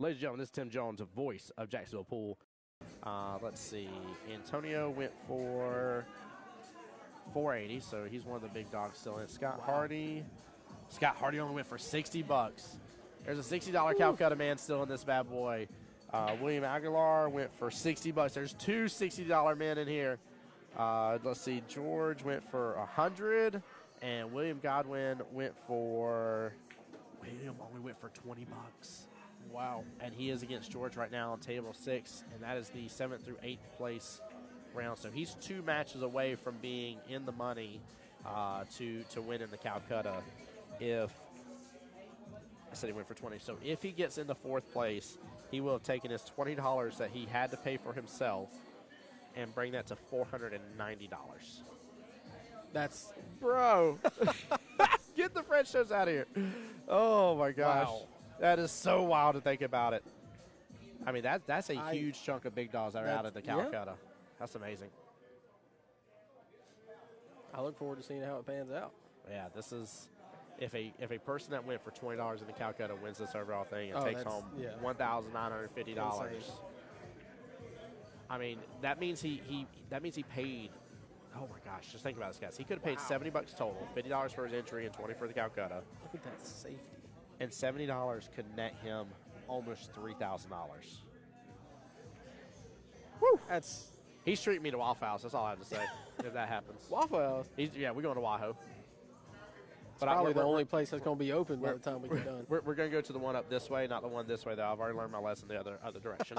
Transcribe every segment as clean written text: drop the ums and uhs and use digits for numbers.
Ladies and gentlemen, this is Tim Jones, the voice of Jacksonville Pool. Let's see. Antonio went for 480, so he's one of the big dogs still in. Scott Hardee only went for $60. There's a $60 Calcutta man still in this bad boy. William Aguilar went for $60. There's two $60 men in here. Let's see. George went for $100, and William Godwin went for. William only went for $20. Wow. And he is against George right now on table 6, and that is the 7th through 8th place round. So he's 2 matches away from being in the money to win in the Calcutta. If I said he went for 20. So if he gets into 4th place, he will have taken his $20 that he had to pay for himself and bring that to $490. That's Bro. Get the French toast out of here. Oh, my gosh. Wow. That is so wild to think about it. I mean, that's a huge chunk of big dogs that are out of the Calcutta. Yeah. That's amazing. I look forward to seeing how it pans out. Yeah, this is if a person that went for $20 in the Calcutta wins this overall thing and takes home $1,950. I mean, that means he paid. Oh my gosh! Just think about this, guys. He could have paid $70 total, $50 for his entry and $20 for the Calcutta. Look at that safety. And $70 could net him almost $3,000. Woo! He's treating me to Waffle House. That's all I have to say. If that happens, Waffle House. We're going to Wahoo. But probably the only place that's going to be open by the time we get done. We're going to go to the one up this way, not the one this way, though. I've already learned my lesson the other direction.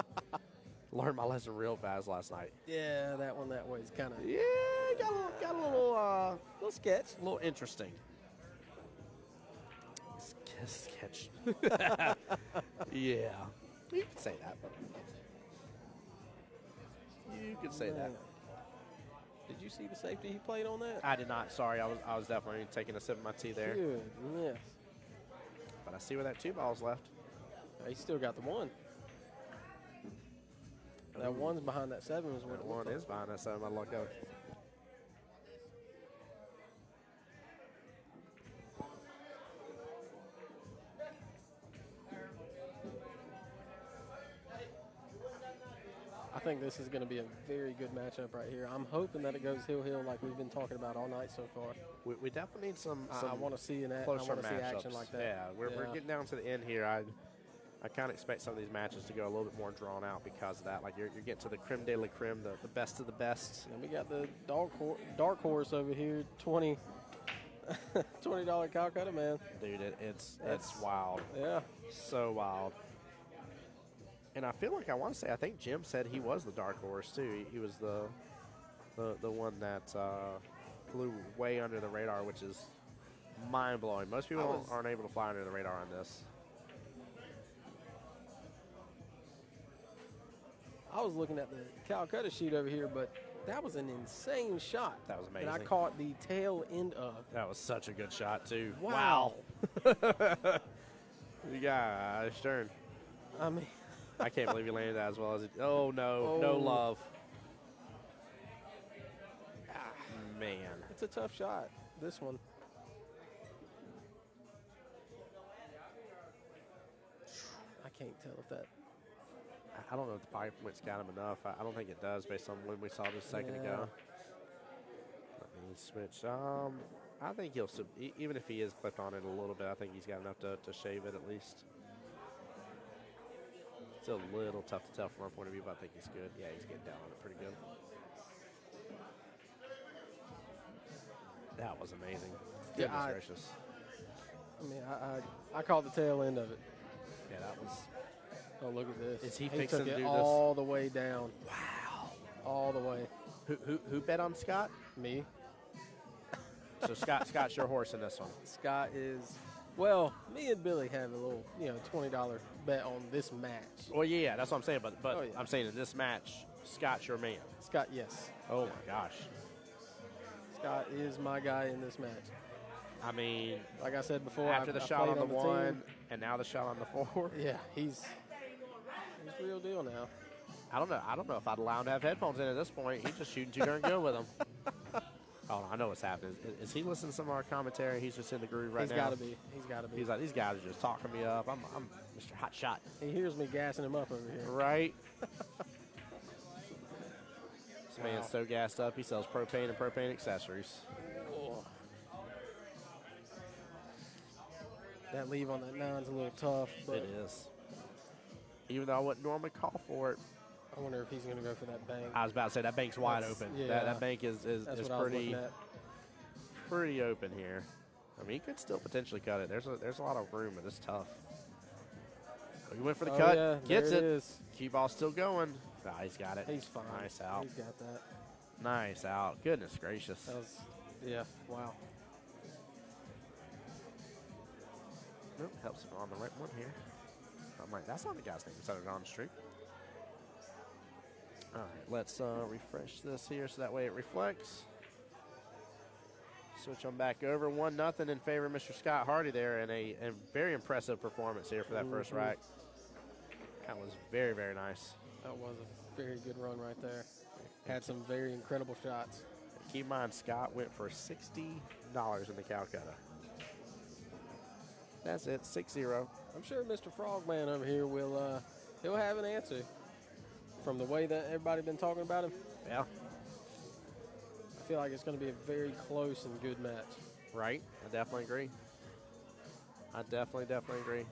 Learned my lesson real fast last night. Yeah, that one that way is kind of... Yeah, got a little sketch. A little interesting. Sketch. Yeah. You can say that. You can say that. Did you see the safety he played on that? I did not. Sorry, I was definitely taking a sip of my tea there. Goodness. But I see where that 2 ball's left. He still got the 1. That 1's behind that 7 is what that 1 is behind that 7. I look up. I think this is going to be a very good matchup right here. I'm hoping that it goes hill like we've been talking about all night so far. We definitely need some I want to see closer matchups. Action like that. Yeah, we're getting down to the end here. I kind of expect some of these matches to go a little bit more drawn out because of that. Like you're getting to the creme de la creme, the best of the best. And we got the dark horse over here, $20 Calcutta man. Dude, it's wild. Yeah, so wild. And I feel like I think Jim said he was the dark horse too. He was the one that flew way under the radar, which is mind blowing. Most people aren't able to fly under the radar on this. I was looking at the Calcutta sheet over here, but that was an insane shot. That was amazing. And I caught the tail end of. That was such a good shot too. Wow. You got Stern. I mean. I can't believe he landed that as well as he. Oh, no. No love. Man. It's a tough shot, this one. I can't tell if that. I don't know if the pipe wind's got him enough. I don't think it does based on when we saw this a second ago. Let me switch. I think he'll, even if he is clipped on it a little bit, I think he's got enough to shave it at least. Still a little tough to tell from our point of view, but I think he's good. Yeah, he's getting down on it pretty good. That was amazing. Goodness gracious. I mean, I caught the tail end of it. Yeah, that was. Oh, look at this. Is he fixing to do this? All the way down. Wow. All the way. Who bet on Scott? Me. So Scott's your horse in this one. Scott is. Well, me and Billy have a little, $20 bet on this match. Well, yeah, that's what I'm saying. But yeah. I'm saying in this match, Scott's your man. Scott, yes. Oh, my gosh. Scott is my guy in this match. I mean, like I said before, after the shot on the 1 and now the shot on the 4. Yeah, he's real deal now. I don't know if I'd allow him to have headphones in at this point. He's just shooting too darn good with them. Oh, I know what's happening. Is he listening to some of our commentary? He's just in the groove right now. He's got to be. He's got to be. He's like, these guys are just talking me up. I'm Mr. Hot Shot. He hears me gassing him up over here. Right. This man's so gassed up, he sells propane and propane accessories. Oh. That leave on that 9's a little tough. But It is. Even though I wouldn't normally call for it. I wonder if he's going to go for that bank. I was about to say, that bank's wide open. Yeah. That bank is That's what I was looking at. pretty open here. I mean, he could still potentially cut it. There's a lot of room, but it's tough. He went for the cut. Yeah, Gets there it. it is. Cue ball still going. Nah, he's got it. He's fine. Nice out. He's got that. Nice out. Goodness gracious. That was, yeah, wow. Nope, helps if we're on the right one here. I'm like, that's not the guy's name. Set it on the street. All right, let's refresh this here so that way it reflects. Switch them back over. 1-0 in favor of Mr. Scott Hardee there, and a very impressive performance here for that first rack. That was very, very nice. That was a very good run right there. Had some very incredible shots. Keep in mind, Scott went for $60 in the Calcutta. That's it, 6-0. I'm sure Mr. Frogman over here will he'll have an answer from the way that everybody been talking about him. Yeah. I feel like it's going to be a very close and good match. Right. I definitely agree. I definitely agree.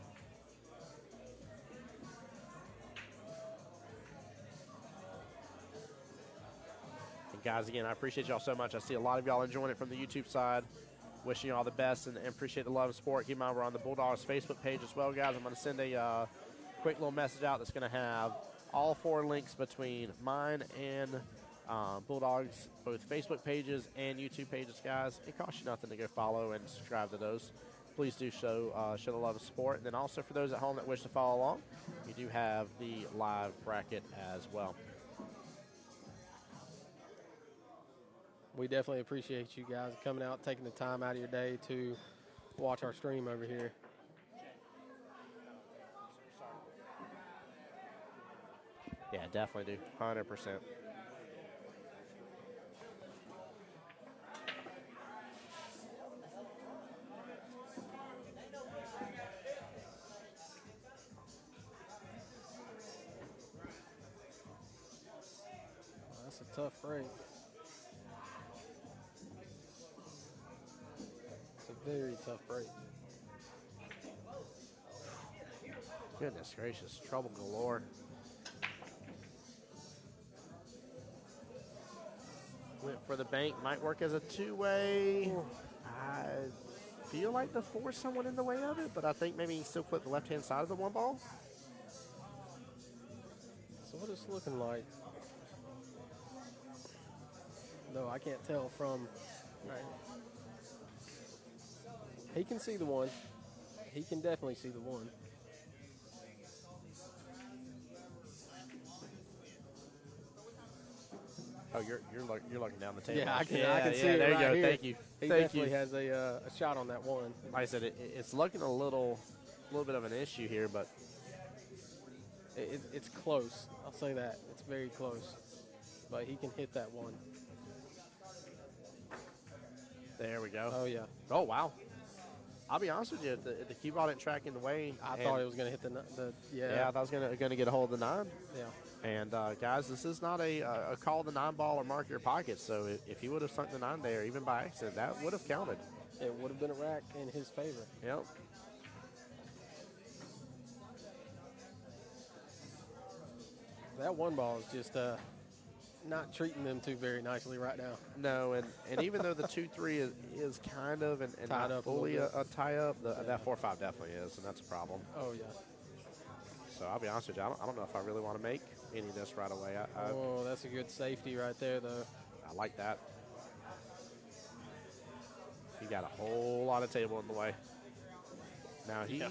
And guys, again, I appreciate y'all so much. I see a lot of y'all enjoying it from the YouTube side. Wishing you all the best and appreciate the love and support. Keep in mind, we're on the Bulldogs Facebook page as well, guys. I'm going to send a quick little message out that's going to have all 4 links between mine and Bulldogs, both Facebook pages and YouTube pages, guys. It costs you nothing to go follow and subscribe to those. Please do show the love and support. And then also for those at home that wish to follow along, you do have the live bracket as well. We definitely appreciate you guys coming out, taking the time out of your day to watch our stream over here. Yeah, definitely do. 100%. That's a tough break. It's a very tough break. Goodness gracious, trouble galore. Went for the bank, might work as a 2-way. I feel like the 4's someone in the way of it, but I think maybe he still put the left-hand side of the 1 ball. So what it's looking like? No, I can't tell from right. He can see the 1. He can definitely see the 1. Oh, you're looking down the table. Yeah, I can see yeah, it there right you go. here. Thank you. He Thank definitely you. has a shot on that 1. Like I said, it's looking a little bit of an issue here, but It's close. I'll say that. It's very close. But he can hit that 1. there we go. Oh, yeah. Oh, wow. I'll be honest with you, the cue ball didn't track in the way. I thought it was going to hit Yeah, I thought it was going to get a hold of the 9. Yeah. And, guys, this is not a call the 9 ball or mark your pocket. So if he would have sunk the 9 there, even by accident, that would have counted. It would have been a rack in his favor. Yep. That 1 ball is just not treating them too very nicely right now. No, and even though the 2-3 is kind of and Tied not up a fully little a tie-up, that 4-5 definitely is, and that's a problem. Oh, yeah. So I'll be honest with you, I don't know if I really want to make any of this right away. Oh, that's a good safety right there, though. I like that. He got a whole lot of table in the way. Now he, I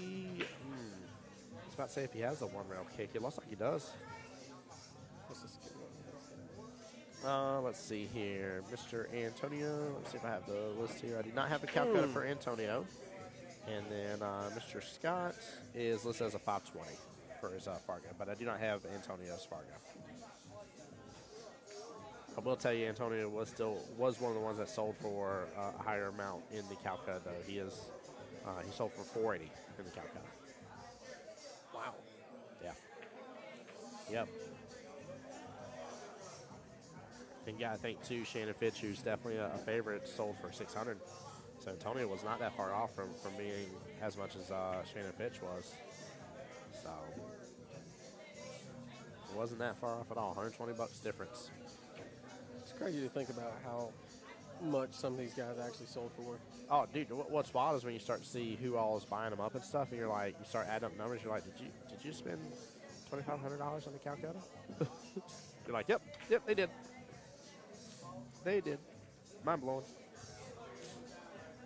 was about to say if he has the 1-rail kick, it looks like he does. What's this kid? Let's see here, Mr. Antonio. Let's see if I have the list here. I do not have the Calcutta for Antonio. And then Mr. Scott is listed as a 520 for his Fargo, but I do not have Antonio's Fargo. I will tell you, Antonio was one of the ones that sold for a higher amount in the Calcutta. Though he sold for 480 in the Calcutta. Wow. Yeah. Yep. And yeah, I think too, Shannon Fitch, who's definitely a favorite, sold for 600. So Antonio was not that far off from being as much as Shannon Fitch was. So it wasn't that far off at all. $120 difference. It's crazy to think about how much some of these guys actually sold for. Oh, dude, what's wild is when you start to see who all is buying them up and stuff, and you're like, you start adding up numbers. You're like, did you spend $2,500 on the Calcutta? You're like, yep, they did. They did. Mind blowing.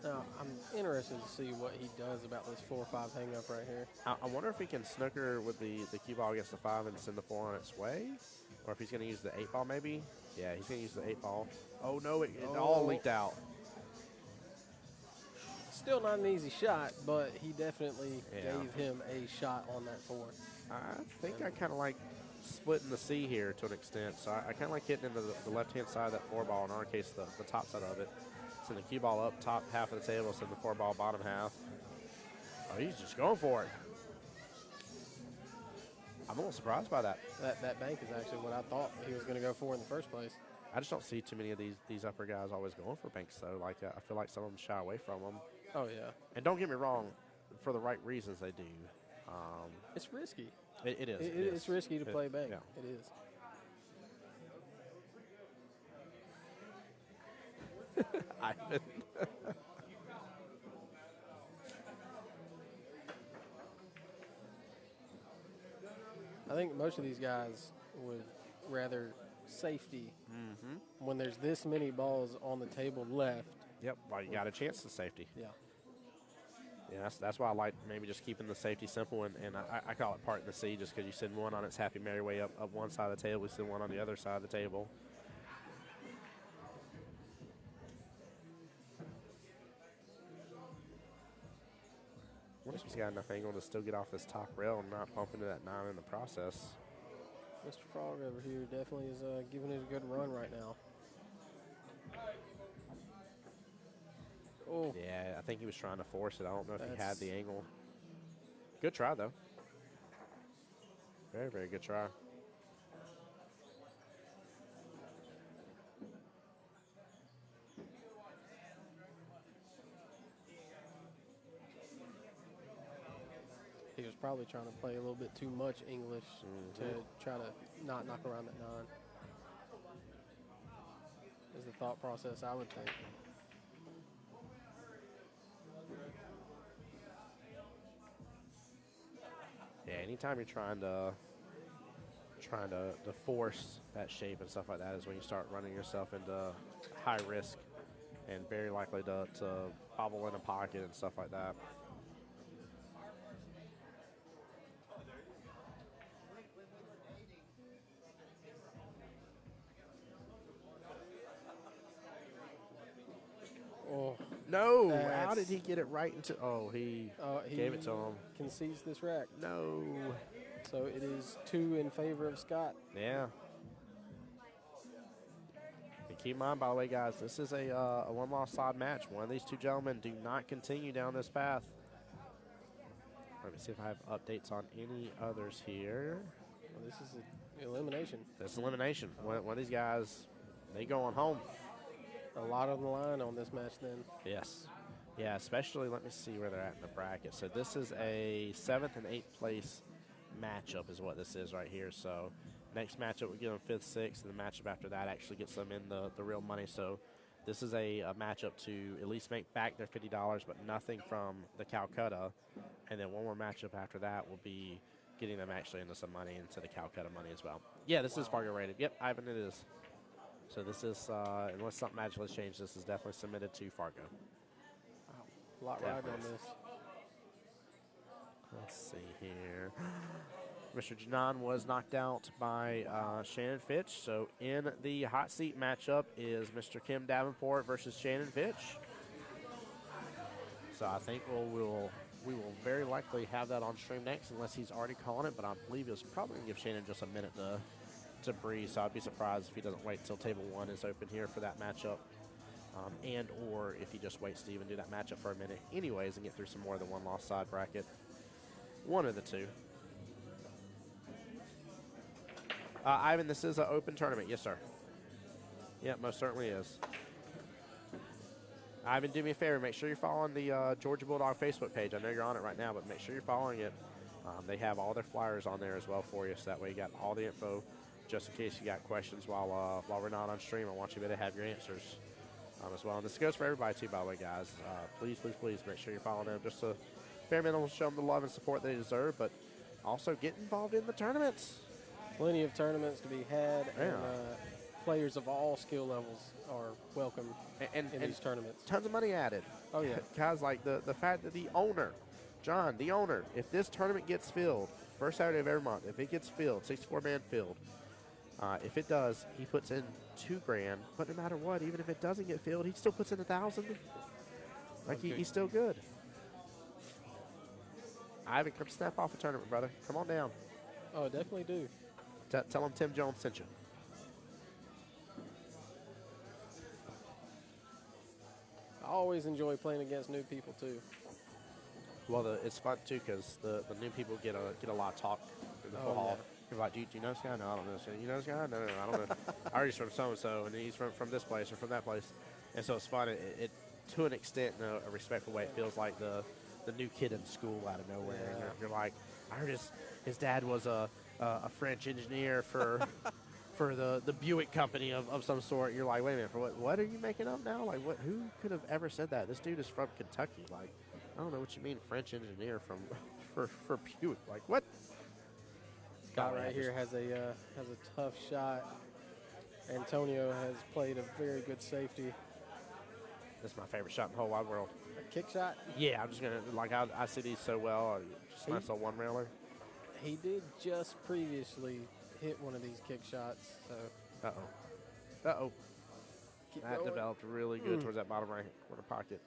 Now, I'm interested to see what he does about this 4-5 hang up right here. I wonder if he can snooker with the cue ball against the 5 and send the 4 on its way, or if he's going to use the 8 ball maybe. Yeah, he's going to use the 8 ball. Oh, no, it all leaked out. Still not an easy shot, but he definitely gave him a shot on that 4. I think I kind of like splitting the C here to an extent. So I kind of like hitting into the left-hand side of that 4 ball, in our case, the top side of it. Send the cue ball up top half of the table, send the 4 ball bottom half. Oh, he's just going for it. I'm a little surprised by that. That bank is actually what I thought he was going to go for in the first place. I just don't see too many of these upper guys always going for banks, though. Like, I feel like some of them shy away from them. Oh, yeah. And don't get me wrong, for the right reasons they do. It's risky. It is. It's risky to play bank. Yeah. It is. Ivan. I think most of these guys would rather safety when there's this many balls on the table left. Yep, well, you got a chance to safety. Yeah. Yeah, that's why I like maybe just keeping the safety simple, and I call it part in the C just because you send one on its happy merry way up one side of the table, we send one on the other side of the table. I wonder if he's got enough angle to still get off this top rail and not bump into that 9 in the process. Mr. Frog over here definitely is giving it a good run right now. Oh. Yeah, I think he was trying to force it. I don't know if he had the angle. Good try, though. Very, very good try. He was probably trying to play a little bit too much English to try to not knock around that 9. Is the thought process, I would think. Yeah, anytime you're trying to force that shape and stuff like that is when you start running yourself into high risk and very likely to bobble in a pocket and stuff like that. Oh, no! How did he get it right into? Oh, he gave it to him. Concedes this rack. No. So it is 2 in favor of Scott. Yeah. And keep in mind, by the way, guys, this is a one-loss odd match. One of these two gentlemen do not continue down this path. Let me see if I have updates on any others here. Well, this is an elimination. This is elimination. One of these guys, they going home. A lot on the line on this match then. Yes. Yeah, especially, let me see where they're at in the bracket. So this is a 7th and 8th place matchup is what this is right here. So next matchup we get them 5th, 6th, and the matchup after that actually gets them in the real money. So this is a matchup to at least make back their $50, but nothing from the Calcutta. And then one more matchup after that will be getting them actually into some money, into the Calcutta money as well. Yeah, this is Fargo rated. Yep, Ivan, it is. So this is, unless something magically changed, this is definitely submitted to Fargo. Wow, a lot riding on this. Let's see here. Mr. Janan was knocked out by Shannon Fitch. So in the hot seat matchup is Mr. Kim Davenport versus Shannon Fitch. So I think we will very likely have that on stream next, unless he's already calling it. But I believe it's probably going to give Shannon just a minute to Bree, so I'd be surprised if he doesn't wait until table 1 is open here for that matchup. And or if he just waits to even do that matchup for a minute anyways and get through some more of the one-loss side bracket. One of the two. Ivan, this is an open tournament. Yes, sir. Yeah, most certainly is. Ivan, do me a favor. Make sure you're following the Georgia Bulldog Facebook page. I know you're on it right now, but make sure you're following it. They have all their flyers on there as well for you, so that way you got all the info just in case you got questions while we're not on stream. I want you to have your answers as well. And this goes for everybody too, by the way, guys. Please, please, please make sure you're following them. Just a fair minimum, show them the love and support they deserve, but also get involved in the tournaments. Plenty of tournaments to be had, Yeah. and players of all skill levels are welcome in these tournaments. Tons of money added. Oh, yeah. Guys, like the fact that the owner, John, the owner, if this tournament gets filled, first Saturday of every month, if it gets filled, 64-man filled, if it does, he puts in $2,000. But no matter what, even if it doesn't get filled, he still puts in $1,000. Like he's still good. Ivan, come snap off a tournament, brother. Come on down. Oh, definitely do. Tell him Tim Jones sent you. I always enjoy playing against new people too. Well, it's fun too because the new people get a lot of talk in the hall. Yeah. You're like, do you know this guy? No, I don't know this guy. You know this guy? No, I don't know. I already from so-and-so, and he's from this place or from that place. And so it's fun. It to an extent, in a respectful way, it feels like the new kid in school out of nowhere. Yeah. And you're like, I heard his dad was a French engineer for the Buick company of some sort. You're like, wait a minute, for what are you making up now? Like, who could have ever said that? This dude is from Kentucky. Like, I don't know what you mean, French engineer for Buick. Like, what? Scott right here has a tough shot. Antonio has played a very good safety. This is my favorite shot in the whole wide world. A kick shot? Yeah, I'm just going to, like, I see these so well. Just nice little one-railer. He did just previously hit one of these kick shots. So Uh-oh. keep That going. developed really good towards that bottom right corner pocket.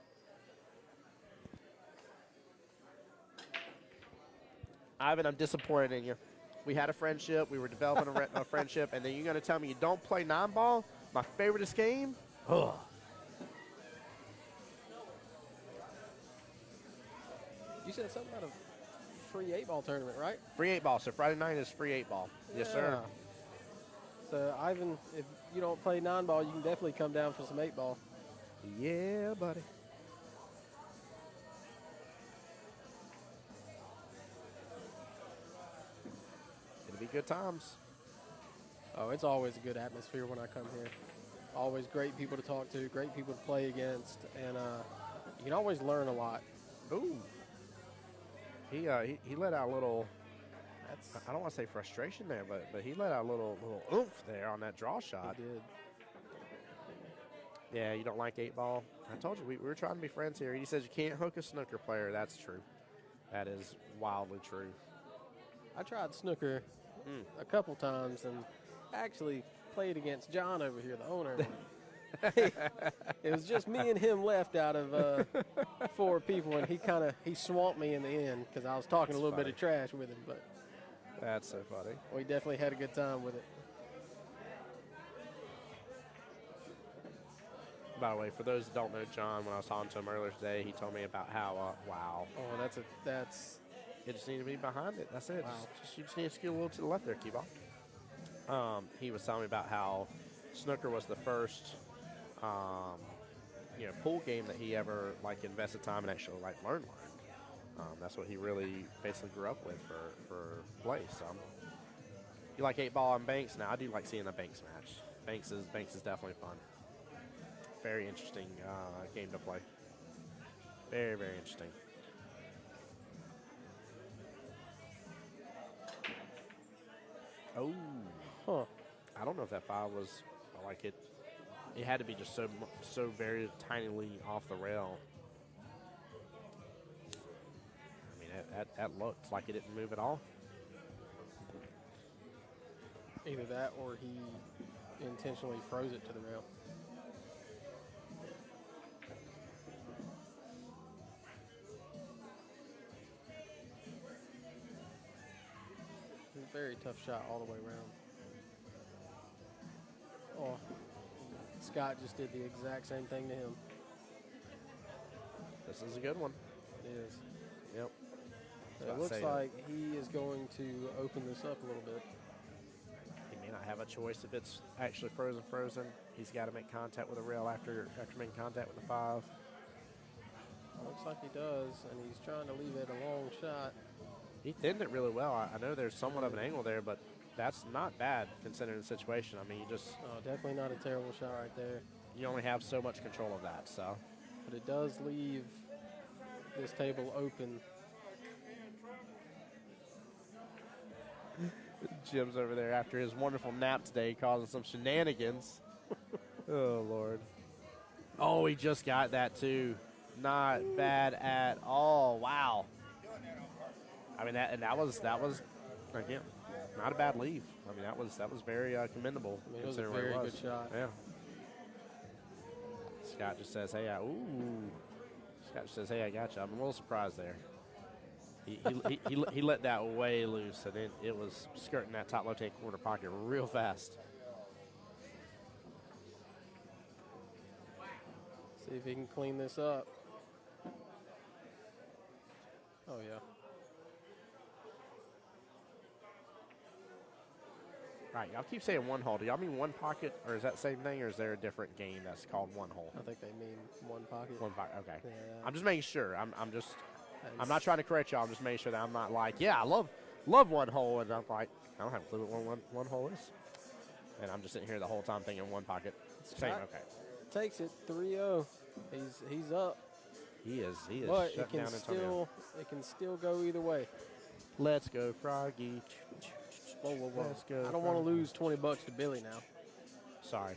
Ivan, I'm disappointed in you. We had a friendship. We were developing a friendship, and then you're going to tell me you don't play 9-ball? My favoriteest game? Ugh. You said something about a free 8-ball tournament, right? Free 8-ball. So Friday night is free 8-ball. Yes, sir. So, Ivan, if you don't play 9-ball, you can definitely come down for some 8-ball. Yeah, buddy. It'll be good times. Oh, it's always a good atmosphere when I come here. Always great people to talk to, great people to play against, and you can always learn a lot. Ooh. He let out a little, That's I don't want to say frustration there, but he let out a little oomph there on that draw shot. he did. Yeah, you don't like 8-ball? I told you, we were trying to be friends here. He says you can't hook a snooker player. That's true. That is wildly true. I tried snooker a couple times and actually played against John over here, the owner. It was just me and him left out of 4 people, and he swamped me in the end because I was talking a little bit of trash with him. But That's so funny. we definitely had a good time with it. By the way, for those that don't know John, when I was talking to him earlier today, he told me about how, wow, Oh, that's you just need to be behind it. That's it. Wow. You just need to scoot a little to the left there, Keyball. He was telling me about how snooker was the first, pool game that he ever invested time and actually learned. That's what he really basically grew up with for play. So, you like 8-ball on Banks? Now I do like seeing a Banks match. Banks is definitely fun. Very interesting game to play. Very, very interesting. Oh, huh. I don't know if that 5 was it. It had to be just so very tinily off the rail. I mean, that looked like it didn't move at all. Either that or he intentionally froze it to the rail. Very tough shot all the way around. Oh, Scott just did the exact same thing to him. This is a good one. It is. Yep. It looks like he is going to open this up a little bit. He may not have a choice if it's actually frozen. He's got to make contact with the rail after making contact with the 5. Looks like he does, and he's trying to leave it a long shot. He thinned it really well. I know there's somewhat of an angle there, but that's not bad considering the situation. I mean, definitely not a terrible shot right there. You only have so much control of that, so. But it does leave this table open. Jim's over there after his wonderful nap today causing some shenanigans. Oh, Lord. Oh, he just got that, too. Not bad at all. Wow. I mean, that was again, not a bad leave. I mean, that was very commendable. I mean, it was a very good shot. Yeah. Scott just says, "Hey, Scott just says, "Hey, I got you." I'm a little surprised there. He let that way loose, and it was skirting that top left-hand corner pocket real fast. See if he can clean this up. Oh, yeah. All right, y'all keep saying one hole. Do y'all mean one pocket, or is that the same thing, or is there a different game that's called one hole? I think they mean one pocket. One pocket, okay. Yeah. I'm just making sure. I'm not trying to correct y'all. I'm just making sure that I'm not like, yeah, I love one hole, and I'm like, I don't have a clue what one hole is. And I'm just sitting here the whole time thinking one pocket. Same, okay. Takes it 3-0. He's up. He is But shut down Antonio. It can still go either way. Let's go, Froggy. Whoa. Let's go. I don't want to lose $20 to Billy now. Sorry.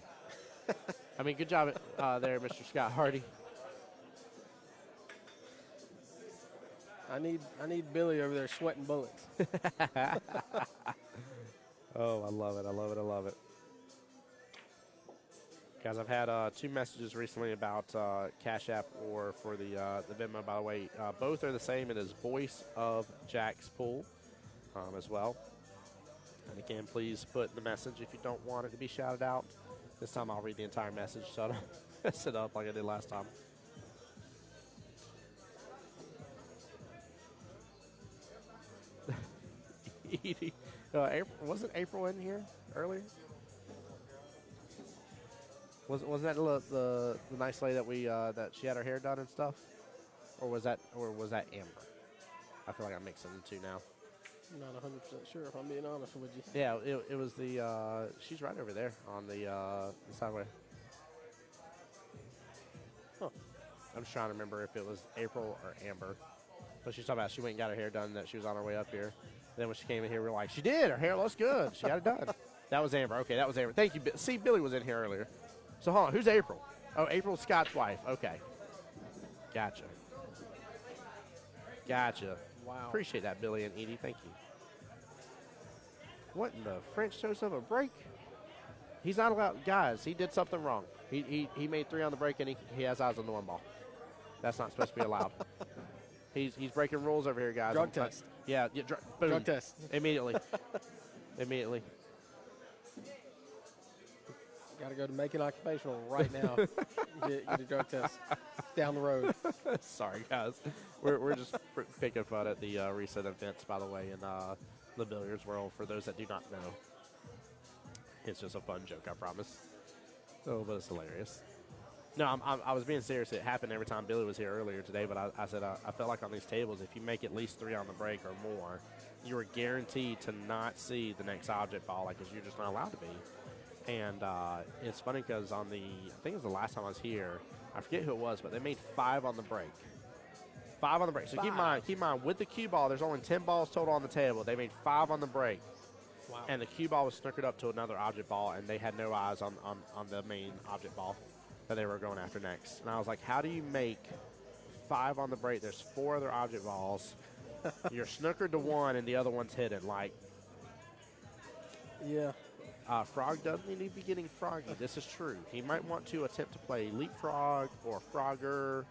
I mean, good job there, Mr. Scott Hardee. I need Billy over there sweating bullets. Oh, I love it. Guys, I've had 2 messages recently about Cash App or for the Venmo, by the way. Both are the same. It is Voice of Jack's Pool as well. And again, please put the message if you don't want it to be shouted out. This time I'll read the entire message so I don't mess it up like I did last time. Edie, wasn't April in here earlier? Wasn't that the nice lady that that she had her hair done and stuff, or was that Amber? I feel like I'm mixing the two now. I'm not 100% sure if I'm being honest with you. Yeah, it was the she's right over there on the sideway. Huh. I'm just trying to remember if it was April or Amber, but she's talking about she went and got her hair done. That she was on her way up here. Then when she came in here, we were like, she did. Her hair looks good. She got it done. That was Amber. Okay, that was Amber. Thank you. See, Billy was in here earlier. So hold on, who's April? Oh, April's Scott's wife. Okay. Gotcha. Wow. Appreciate that, Billy and Edie. Thank you. What in the French toast of a break? He's not allowed. Guys, he did something wrong. He made 3 on the break, and he has eyes on the 1 ball. That's not supposed to be allowed. He's breaking rules over here, guys. Drug test. Yeah, boom. Drug test. Immediately. Got to go to Macon Occupational right now. get a drug test down the road. Sorry, guys. We're just picking fun at the recent events, by the way, in the billiards world. For those that do not know, it's just a fun joke, I promise. Oh, but it's hilarious. No, I was being serious. It happened every time Billy was here earlier today, but I said I felt like on these tables, if you make at least 3 on the break or more, you are guaranteed to not see the next object ball, like, because you're just not allowed to be. And it's funny because I think it was the last time I was here, I forget who it was, but they made 5 on the break. 5 on the break. So keep in mind, with the cue ball, there's only 10 balls total on the table. They made 5 on the break. Wow. And the cue ball was snookered up to another object ball, and they had no eyes on the main object ball that they were going after next. And I was like, how do you make 5 on the break? There's 4 other object balls. You're snookered to 1, and the other one's hidden. Like, yeah. Frog doesn't need to be getting froggy. This is true. He might want to attempt to play leapfrog or Frogger.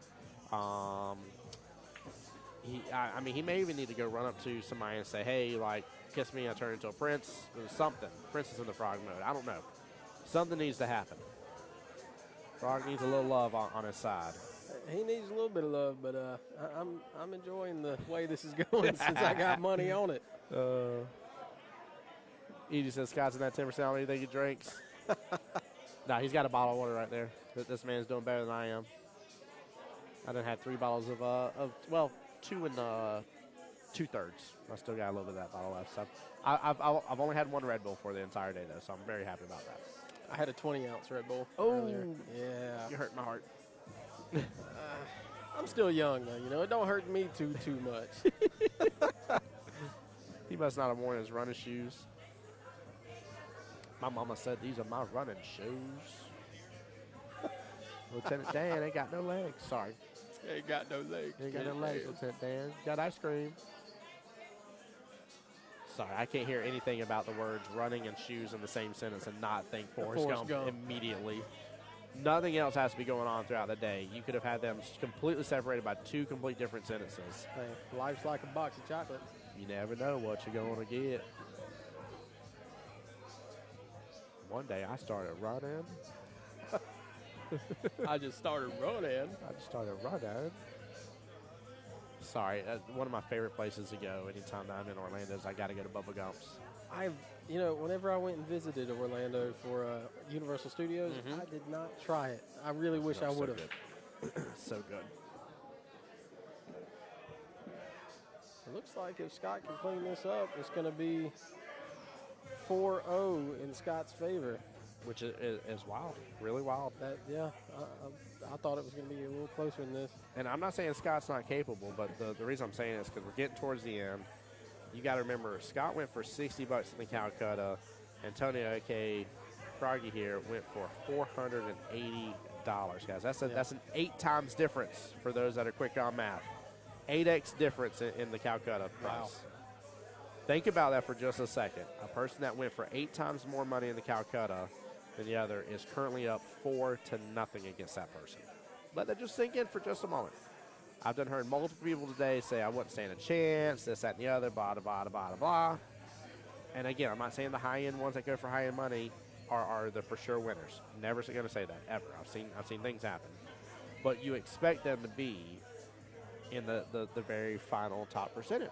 He may even need to go run up to somebody and say, hey, like, kiss me, I turn into a prince. Something. Princess in the frog mode. I don't know. Something needs to happen. Frog needs a little love on his side. He needs a little bit of love, but I'm enjoying the way this is going since I got money on it. Edie says Scott's in that 10% on anything he drinks. Nah, he's got a bottle of water right there. This man's doing better than I am. I done had 3 bottles of 2 and 2/3. I still got a little bit of that bottle left. So I've only had 1 Red Bull for the entire day, though, so I'm very happy about that. I had a 20-ounce Red Bull. Oh, earlier. Yeah. You hurt my heart. I'm still young, though. You know, it don't hurt me too much. He must not have worn his running shoes. My mama said these are my running shoes. Lieutenant Dan ain't got no legs. Sorry. Ain't got no legs. Ain't got no legs, Lieutenant Dan. Got ice cream. Sorry, I can't hear anything about the words running and shoes in the same sentence and not think Forrest Gump immediately. Nothing else has to be going on throughout the day. You could have had them completely separated by 2 complete different sentences. Hey, life's like a box of chocolates. You never know what you're going to get. One day I started running. I just started running. Sorry, one of my favorite places to go anytime that I'm in Orlando is I got to go to Bubba Gump's. Whenever I went and visited Orlando for Universal Studios, I did not try it. I really wish I would have. So good. It looks like if Scott can clean this up, it's going to be 4-0 in Scott's favor. Which is wild, really wild. I thought it was going to be a little closer than this. And I'm not saying Scott's not capable, but the reason I'm saying it is because we're getting towards the end. You got to remember, Scott went for $60 in the Calcutta. Antonio, a.k.a. Froggy here, went for $480, guys. That's an 8 times difference for those that are quick on math. 8x difference in the Calcutta price. Wow. Think about that for just a second. A person that went for 8 times more money in the Calcutta than the other is currently up 4-0 against that person. Let that just sink in for just a moment. I've heard multiple people today say I wouldn't stand a chance, this, that, and the other, blah, blah, blah, blah, blah. And again, I'm not saying the high-end ones that go for high-end money are the for sure winners. Never going to say that, ever. I've seen things happen. But you expect them to be in the very final top percentage,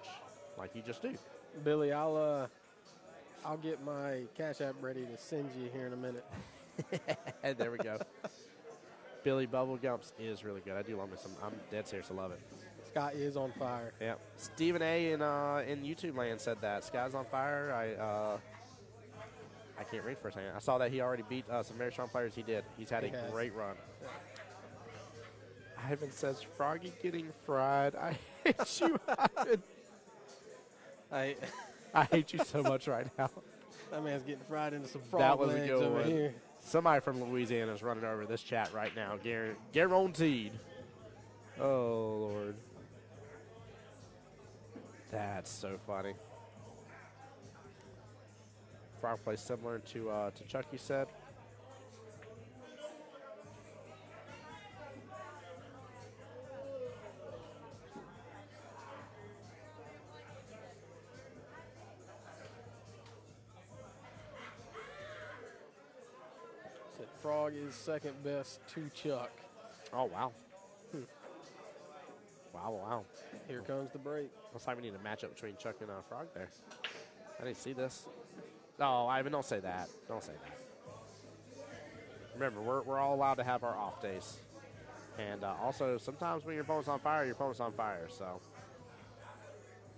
like you just do. Billy, I'll get my Cash App ready to send you here in a minute. There we go. Billy Bubble Gumps is really good. I do love me some. I'm dead serious. I love it. Scott is on fire. Yeah. Stephen A. in YouTube land said that Sky's on fire. I can't read for a second. I saw that he already beat some very strong players. He did. He's had a great run. Yeah. Ivan says, Froggy getting fried. I hate you, Ivan. I hate you so much right now. That man's getting fried into some frog legs a good over one. here. Somebody from Louisiana is running over this chat right now. Guaranteed. Oh, Lord. That's so funny. Frog plays similar to Chuck, you said. Frog is second best to Chuck. Oh, wow. Wow. Here comes the break. Looks like we need a matchup between Chuck and Frog there. I didn't see this. Oh, Ivan, don't say that. Don't say that. Remember, we're all allowed to have our off days. And also, sometimes when your opponent's on fire, your opponent's on fire. So,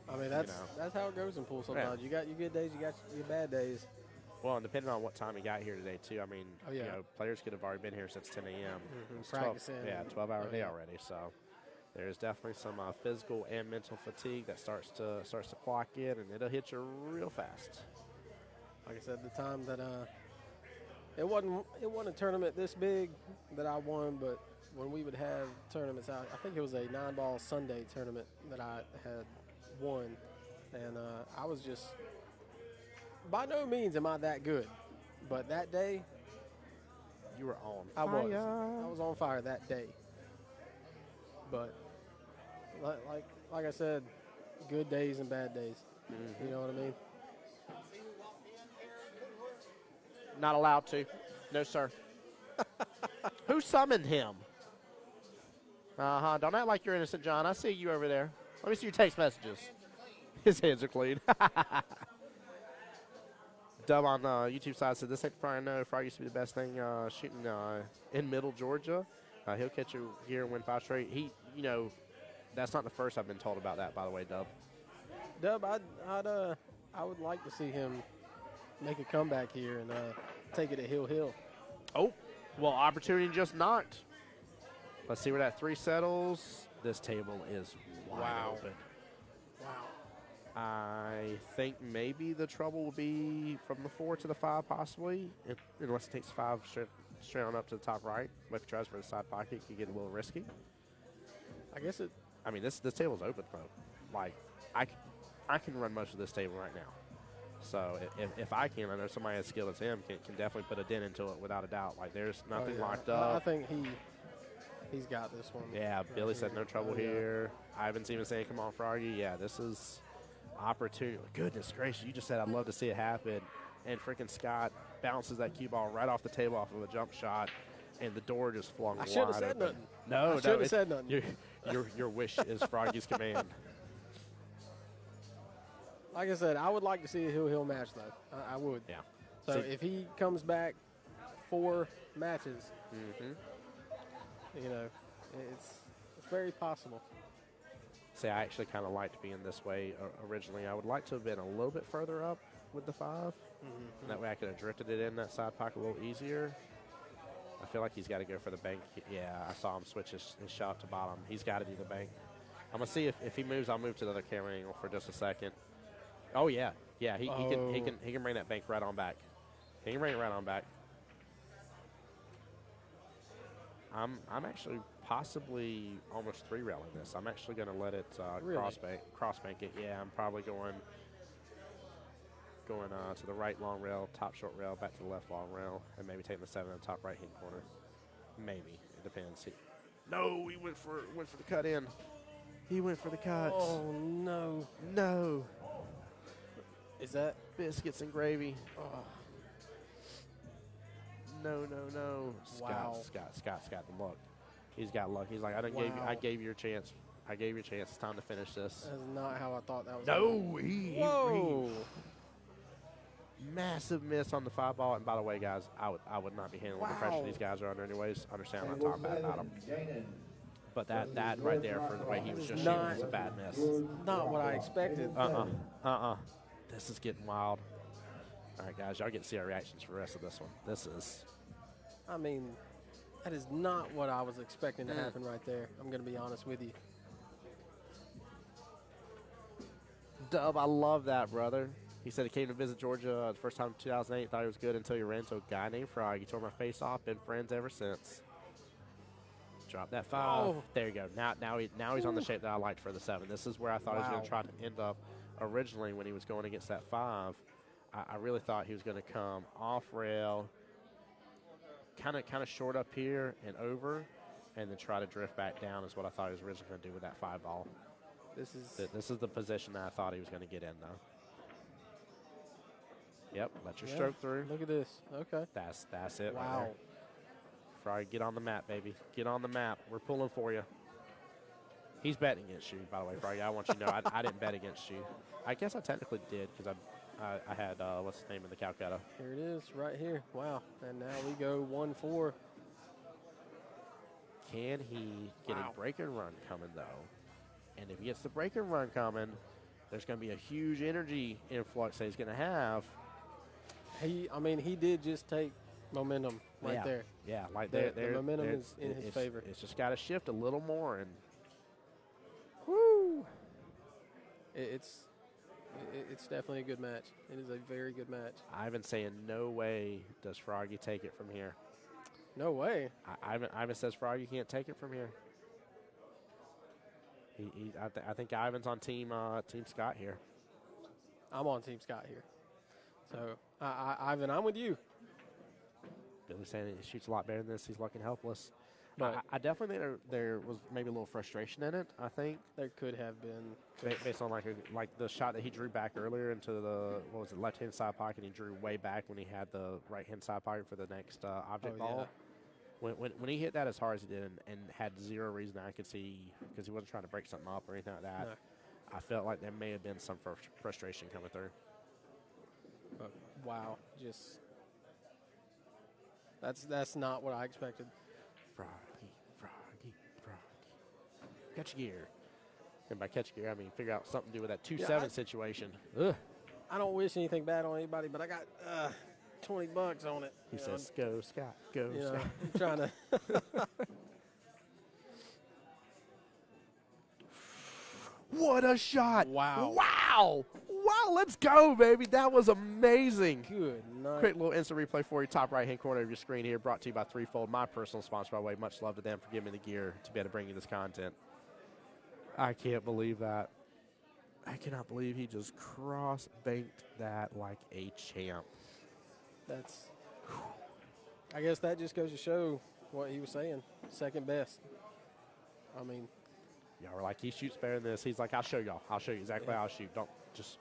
I mean, that's how it goes in pool sometimes. Yeah. You got your good days, you got your bad days. Well, and depending on what time he got here today, too. I mean, players could have already been here since 10 a.m. Practicing. 12-hour day already. So there's definitely some physical and mental fatigue that starts to clock in, and it'll hit you real fast. Like I said, the time that it wasn't a tournament this big that I won, but when we would have tournaments out, I think it was a 9-ball Sunday tournament that I had won, and I was just. By no means am I that good, but that day you were on fire. I was on fire that day. But like I said, good days and bad days. Mm-hmm. You know what I mean? Not allowed to. No, sir. Who summoned him? Don't act like you're innocent, John. I see you over there. Let me see your text messages. His hands are clean. Dub on the YouTube side said, this ain't Fryer. No, Fryer used to be the best thing shooting in Middle Georgia. He'll catch you here and win 5 straight. He, that's not the first I've been told about that, by the way, Dub. Dub, I would like to see him make a comeback here and take it to Hill. Oh, well, opportunity just knocked. Let's see where that 3 settles. This table is wide open. Wow. I think maybe the trouble will be from the 4 to the 5, possibly, unless it takes 5 straight on up to the top right. If he tries for the side pocket, it could get a little risky. I guess it. I mean, this table's open, though. Like, I can run most of this table right now. So if I can, I know somebody as skilled as him can definitely put a dent into it without a doubt. Like, there's nothing locked up. I think he's got this one. Yeah, Billy said no trouble here. Ivan's even saying, come on, Froggy. Yeah, this is opportunity. Goodness gracious, you just said I'd love to see it happen. And freaking Scott bounces that cue ball right off the table off of a jump shot, and the door just flung wide open. I should have said nothing. No, I should have said nothing. Your wish is Froggy's command. Like I said, I would like to see a Hill match, though. I would. Yeah. So if he comes back 4 matches, it's very possible. See, I actually kind of liked being this way originally. I would like to have been a little bit further up with the 5. That way I could have drifted it in that side pocket a little easier. I feel like he's got to go for the bank. Yeah, I saw him switch his shot to bottom. He's got to do the bank. I'm going to see if he moves, I'll move to the other camera angle for just a second. Oh, yeah. Yeah, he can bring that bank right on back. He can bring it right on back. I'm actually possibly almost 3-railing this. I'm actually going to let it cross bank it. Yeah, I'm probably going to the right long rail, top short rail, back to the left long rail, and maybe taking the 7 in the top right hand corner. Maybe it depends. No, he went for the cut in. He went for the cut. Oh no! Is that biscuits and gravy? Oh. No. Wow. Scott's got the luck. He's got luck. He's like, I gave you your chance. I gave you a chance. It's time to finish this. That's not how I thought that was. No, he massive miss on the 5 ball. And by the way, guys, I would not be handling the pressure these guys are under anyways. Understand I'm not talking bad about them. But that right there for the way he was just shooting was a bad miss. Not what I expected. This is getting wild. All right, guys, y'all get to see our reactions for the rest of this one. This is. I mean, that is not what I was expecting to happen right there. I'm going to be honest with you. Dub, I love that, brother. He said he came to visit Georgia the first time in 2008. Thought he was good until he ran into a guy named Frog. He tore my face off. Been friends ever since. Drop that 5. Oh. There you go. Now he's on the shape that I liked for the 7. This is where I thought he was going to try to end up originally when he was going against that 5. I really thought he was going to come off rail, kind of short up here and over, and then try to drift back down is what I thought he was originally going to do with that 5 ball. This is the position that I thought he was going to get in, though. Yep, let your stroke through. Look at this. Okay. That's it. Wow. Right there. Fry, get on the map, baby. Get on the map. We're pulling for you. He's betting against you, by the way, Fry. I want you to know I didn't bet against you. I guess I technically did because I had, what's his name in the Calcutta. Here it is right here. Wow. And now we go 1-4. Can he get a break and run coming, though? And if he gets the break and run coming, there's going to be a huge energy influx that he's going to have. He did just take momentum there. Yeah, like the momentum is in his favor. It's just got to shift a little more. And woo! It's definitely a good match. It is a very good match. Ivan saying no way does Froggy take it from here. No way. Ivan says Froggy can't take it from here. I think Ivan's on team Scott here. I'm on Team Scott here. So, Ivan, I'm with you. Billy's saying he shoots a lot better than this. He's looking helpless. But I definitely think there was maybe a little frustration in it. I think there could have been. based on like the shot that he drew back earlier into the left hand side pocket. He drew way back when he had the right hand side pocket for the next object ball. Yeah. When he hit that as hard as he did and had zero reason I could see, because he wasn't trying to break something up or anything like that, No. I felt like there may have been some frustration coming through. But wow, just that's not what I expected. Froggy. Catch gear. And by catch gear, I mean figure out something to do with that 2-7 situation. Ugh. I don't wish anything bad on anybody, but I got $20 on it. He says, "Go Scott, go Scott." I'm trying to. What a shot! Wow. Wow! Let's go, baby. That was amazing. Good night. Quick little instant replay for you, top right-hand corner of your screen here, brought to you by Threefold, my personal sponsor, by the way. Much love to them for giving me the gear to be able to bring you this content. I can't believe that. I cannot believe he just cross-banked that like a champ. I guess that just goes to show what he was saying. Second best. I mean. Y'all were like, he shoots better than this. He's like, I'll show y'all. I'll show you exactly how I shoot. Don't just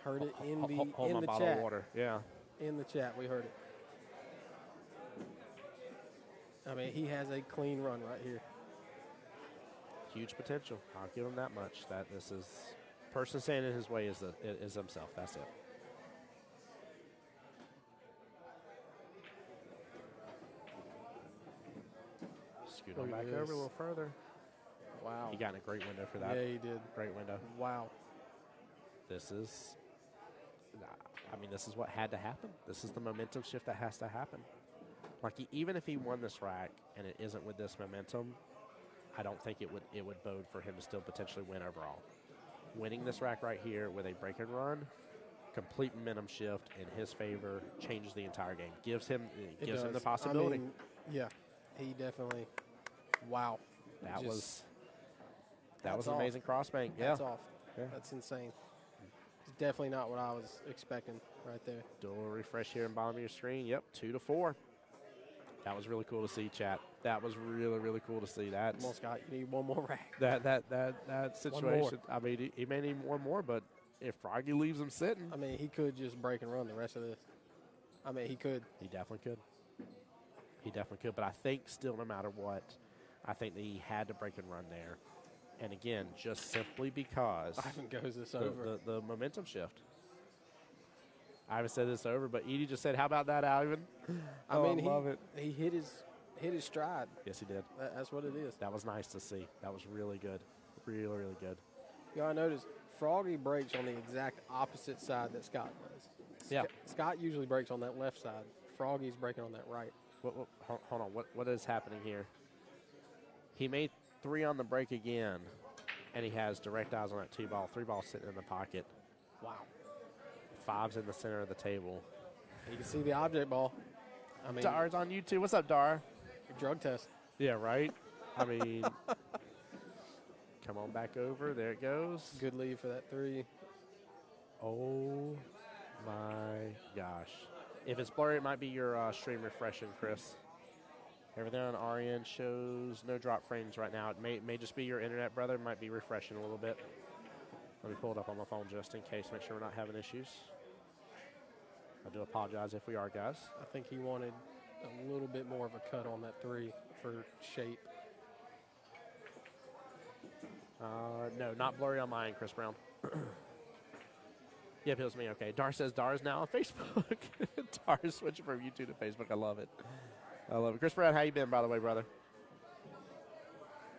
heard it in hold my the bottle chat. of water. Yeah. In the chat, we heard it. I mean, he has a clean run right here. Huge potential. I'll give him that much. That this is person standing in his way is himself. That's it. Scoot on back over a little further. Wow. He got in a great window for that. Yeah, he did. Great window. Wow. This is what had to happen. This is the momentum shift that has to happen. Like, even if he won this rack and it isn't with this momentum, I don't think it would bode for him to still potentially win overall. Winning this rack right here with a break and run, complete momentum shift in his favor, changes the entire game. Gives him the possibility. I mean, yeah, he definitely. Wow. That was an amazing crossbank. Yeah. That's off. Yeah. That's insane. It's definitely not what I was expecting right there. Do a refresh here in bottom of your screen. Yep, 2-4. That was really cool to see, chat. That was really, really cool to see. That's come on, Scott. You need one more rack. That situation. I mean, he may need one more, but if Froggy leaves him sitting, I mean, he could just break and run the rest of this. I mean, he could. He definitely could. He definitely could. But I think still, no matter what, I think that he had to break and run there. And again, just simply because Ivan goes this over. The momentum shift. I haven't said this over, but Edie just said, "How about that, Ivan?" I mean, I love it. He hit his stride. Yes, he did. That's what it is. That was nice to see. That was really good. Really, really good. You gotta notice, Froggy breaks on the exact opposite side that Scott does. Yeah. Scott usually breaks on that left side. Froggy's breaking on that right. Hold on. What is happening here? He made 3 on the break again, and he has direct eyes on that 2-ball. 3-ball sitting in the pocket. Wow. 5's in the center of the table. You can see the object ball. I mean, Dar's on YouTube. What's up, Dar? Drug test. Yeah, right? I mean, come on back over. There it goes. Good lead for that 3. Oh, my gosh. If it's blurry, it might be your stream refreshing, Chris. Everything on our end shows no drop frames right now. It may just be your internet, brother. It might be refreshing a little bit. Let me pull it up on my phone just in case, make sure we're not having issues. I do apologize if we are, guys. I think he wanted a little bit more of a cut on that 3 for shape. No, not blurry on my end, Chris Brown. Yep, it was me. Okay. Dar says Dar is now on Facebook. Dar is switching from YouTube to Facebook. I love it. I love it. Chris Brown, how you been, by the way, brother?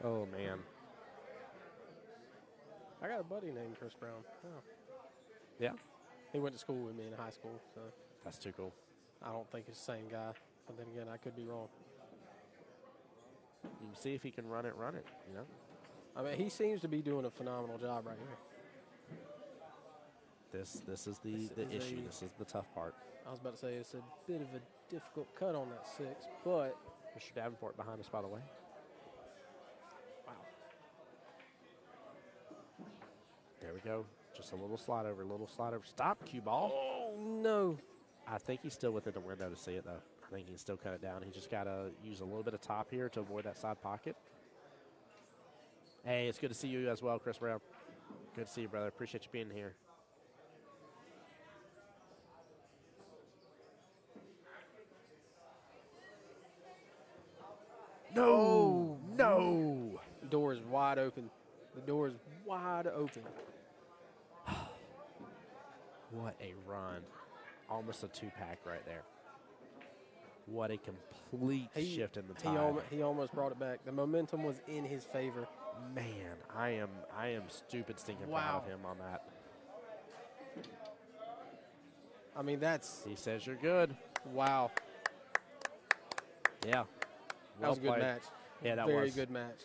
Oh, man. I got a buddy named Chris Brown. Oh. Yeah? He went to school with me in high school, so. That's too cool. I don't think it's the same guy, but then again, I could be wrong. You can see if he can run it, you know? I mean, he seems to be doing a phenomenal job right here. This is the issue. This is the tough part. I was about to say it's a bit of a difficult cut on that 6, but. Mr. Davenport behind us, by the way. Wow. There we go. Just a little slide over, Stop, cue ball. Oh, no. I think he's still within the window to see it, though. I think he can still cut it down. He just got to use a little bit of top here to avoid that side pocket. Hey, it's good to see you as well, Chris Brown. Good to see you, brother. Appreciate you being here. No, no. The door is wide open. The door is wide open. What a run. Almost a two-pack right there. What a complete shift in the tide. He almost brought it back. The momentum was in his favor. Man, I am stupid stinking proud of him on that. I mean, that's... He says you're good. Wow. Yeah. That was a good match. Yeah, that Very was. good match.